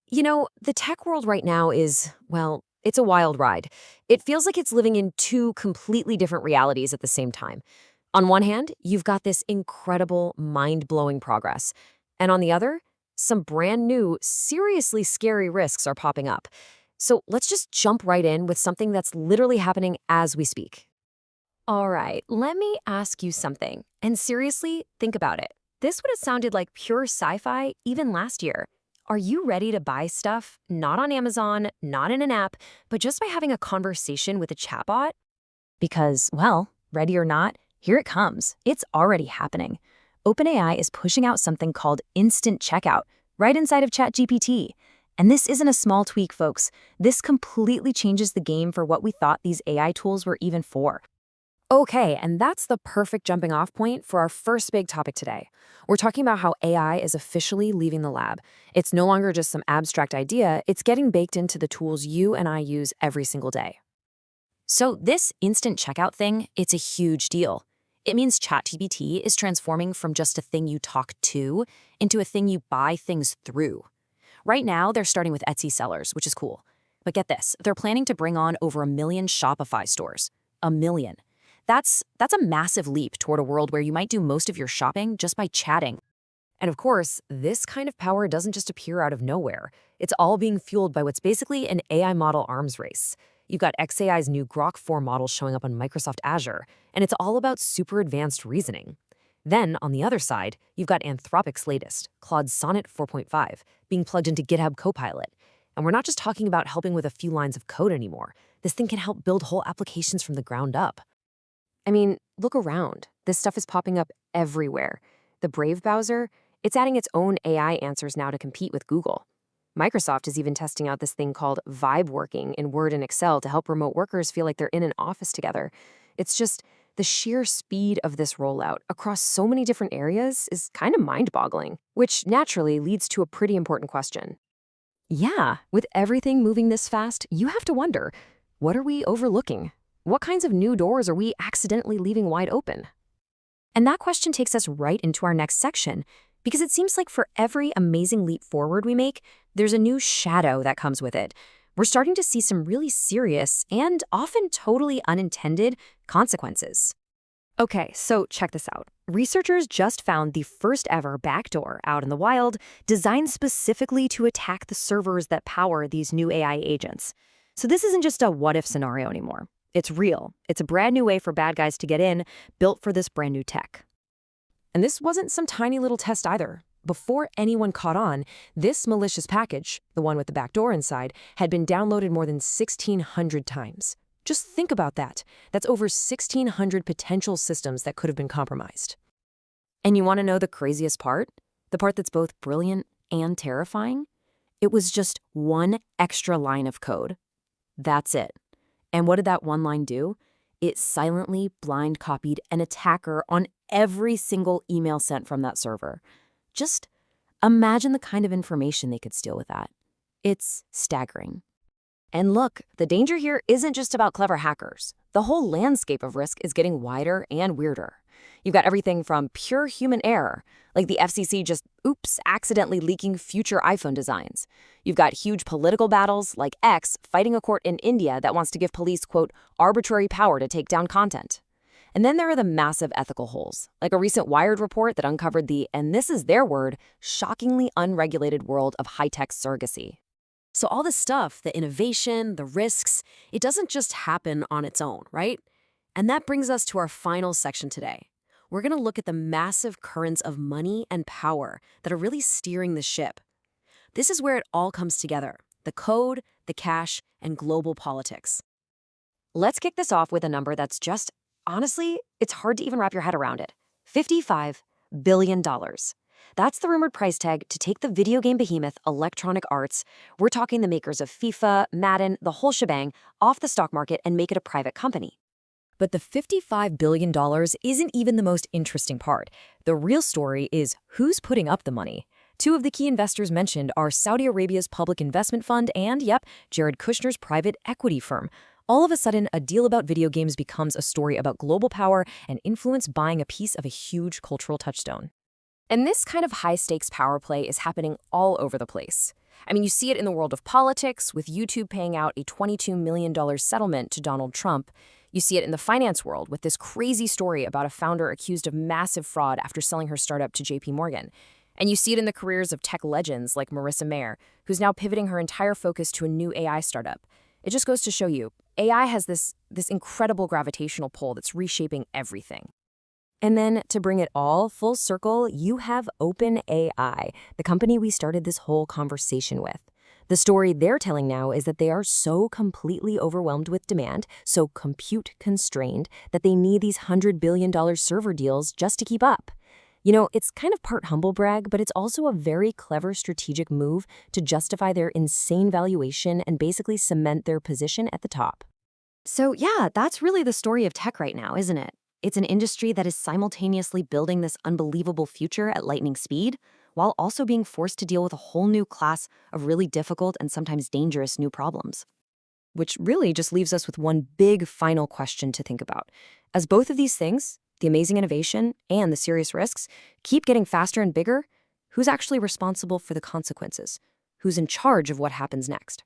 The tech world right now is, well, it's a wild ride. It feels like it's living in two completely different realities at the same time. On one hand, you've got this incredible, mind blowing progress. And on the other, some brand new, seriously scary risks are popping up. So let's just jump right in with something that's literally happening as we speak. All right, let me ask you something. And seriously, think about it. This would have sounded like pure sci fi even last year. Are you ready to buy stuff, not on Amazon, not in an app, but just by having a conversation with a chatbot? Because, well, ready or not, here it comes. It's already happening. OpenAI is pushing out something called Instant Checkout right inside of ChatGPT. And this isn't a small tweak, folks. This completely changes the game for what we thought these AI tools were even for. Okay, and that's the perfect jumping off point for our first big topic today. We're talking about how AI is officially leaving the lab. It's no longer just some abstract idea, it's getting baked into the tools you and I use every single day. So this instant checkout thing, it's a huge deal. It means ChatGPT is transforming from just a thing you talk to into a thing you buy things through. Right now, they're starting with Etsy sellers, which is cool. But get this, they're planning to bring on over 1 million Shopify stores. 1 million. That's a massive leap toward a world where you might do most of your shopping just by chatting. And of course, this kind of power doesn't just appear out of nowhere. It's all being fueled by what's basically an AI model arms race. You've got xAI's new Grok 4 model showing up on Microsoft Azure, and it's all about super advanced reasoning. Then, on the other side, you've got Anthropic's latest, Claude Sonnet 4.5, being plugged into GitHub Copilot. And we're not just talking about helping with a few lines of code anymore. This thing can help build whole applications from the ground up. I mean, look around. This stuff is popping up everywhere. The Brave browser, it's adding its own AI answers now to compete with Google. Microsoft is even testing out this thing called Vibe Working in Word and Excel to help remote workers feel like they're in an office together. It's just the sheer speed of this rollout across so many different areas is kind of mind-boggling, which naturally leads to a pretty important question. Yeah, with everything moving this fast, you have to wonder, what are we overlooking? What kinds of new doors are we accidentally leaving wide open? And that question takes us right into our next section, because it seems like for every amazing leap forward we make, there's a new shadow that comes with it. We're starting to see some really serious and often totally unintended consequences. Okay, so check this out. Researchers just found the first ever backdoor out in the wild, designed specifically to attack the servers that power these new AI agents. So this isn't just a what-if scenario anymore. It's real. It's a brand new way for bad guys to get in, built for this brand new tech. And this wasn't some tiny little test either. Before anyone caught on, this malicious package, the one with the back door inside, had been downloaded more than 1,600 times. Just think about that. That's over 1,600 potential systems that could have been compromised. And you want to know the craziest part? The part that's both brilliant and terrifying? It was just one extra line of code. That's it. And what did that one line do? It silently blind copied an attacker on every single email sent from that server. Just imagine the kind of information they could steal with that. It's staggering. And look, the danger here isn't just about clever hackers. The whole landscape of risk is getting wider and weirder. You've got everything from pure human error, like the FCC just, accidentally leaking future iPhone designs. You've got huge political battles, like X fighting a court in India that wants to give police, quote, arbitrary power to take down content. And then there are the massive ethical holes, like a recent Wired report that uncovered the, and this is their word, shockingly unregulated world of high-tech surrogacy. So all this stuff, the innovation, the risks, it doesn't just happen on its own, right? And that brings us to our final section today. We're going to look at the massive currents of money and power that are really steering the ship. This is where it all comes together: the code, the cash, and global politics. Let's kick this off with a number that's just, honestly, it's hard to even wrap your head around it. $55 billion. That's the rumored price tag to take the video game behemoth Electronic Arts, we're talking the makers of FIFA, Madden, the whole shebang, off the stock market and make it a private company. But the $55 billion isn't even the most interesting part. The real story is who's putting up the money. Two of the key investors mentioned are Saudi Arabia's public investment fund and, Jared Kushner's private equity firm. All of a sudden, a deal about video games becomes a story about global power and influence buying a piece of a huge cultural touchstone. And this kind of high-stakes power play is happening all over the place. I mean, you see it in the world of politics, with YouTube paying out a $22 million settlement to Donald Trump. You see it in the finance world, with this crazy story about a founder accused of massive fraud after selling her startup to JP Morgan. And you see it in the careers of tech legends like Marissa Mayer, who's now pivoting her entire focus to a new AI startup. It just goes to show you, AI has this incredible gravitational pull that's reshaping everything. And then to bring it all full circle, you have OpenAI, the company we started this whole conversation with. The story they're telling now is that they are so completely overwhelmed with demand, so compute constrained, that they need these $100 billion server deals just to keep up. You know, it's kind of part humble brag, but it's also a very clever strategic move to justify their insane valuation and basically cement their position at the top. So yeah, that's really the story of tech right now, isn't it? It's an industry that is simultaneously building this unbelievable future at lightning speed, while also being forced to deal with a whole new class of really difficult and sometimes dangerous new problems. Which really just leaves us with one big final question to think about. As both of these things, the amazing innovation and the serious risks, keep getting faster and bigger, who's actually responsible for the consequences? Who's in charge of what happens next?